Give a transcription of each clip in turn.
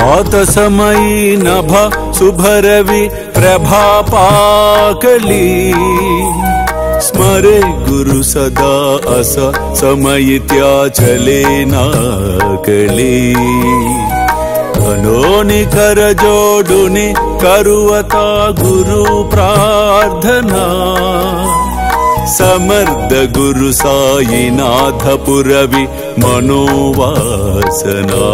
प्रात समयी नभ शुभरवि प्रभापाकली स्मरे गुरु सदा अस समयित्या चले नाकली धनोनि कर जोडुनि करुवता गुरु प्रार्थना समर्थ गुरु साईनाथ पुरवि मनोवासना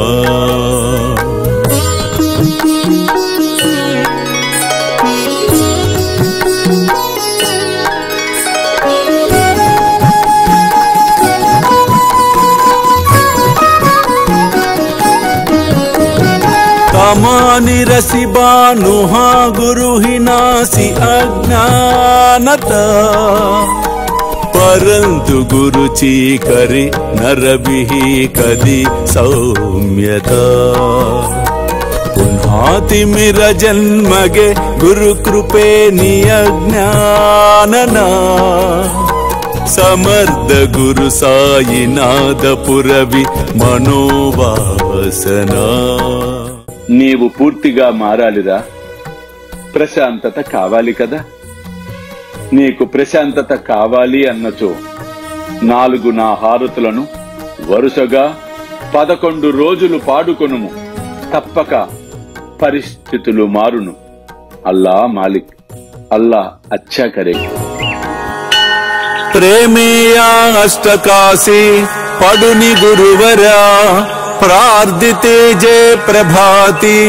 तमानि रसि बानुहा गुरु ही नासी अज्ञानता परंतु गुरु चीकरि नरबिहि कदि सौम्यता पुन्हातिमिर जन्मगे गुरु कृपे नियज्ञानना समर्थ गुरु साईनाथ पुरवि मनोवासना నీవు పూర్తిగా మారాలిరా. ప్రశాంతత కావాలి కదా. నీకు ప్రశాంతత కావాలి అన్నచో 4 నా హారతులను వరుసగా 11 రోజులు పాడుకొనుము. తప్పక పరిస్థితులు మారును. అల్లా మాలిక్, అల్లా అచ్చా కరే. ప్రేమేయా అష్టకాశి పడుని గురువరా प्रार्थिते जे प्रभाति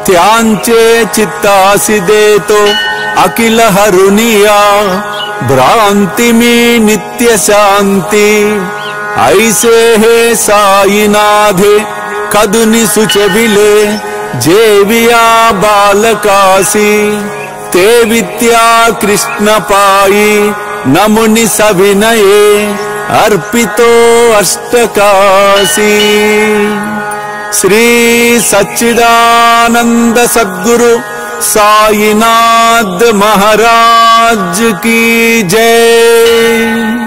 त्यांचे चित्तासि देतो अखिल हरुनिया भ्रांति में नित्य शांति ऐसे है साईनाथे कदुनि सुचविले जेविया बालकासी ते विद्या कृष्ण पाई नमुनि सविनये अर्पितो अष्टकाशी श्री सच्चिदानंद सद्गुरु साईनाथ महाराज की जय।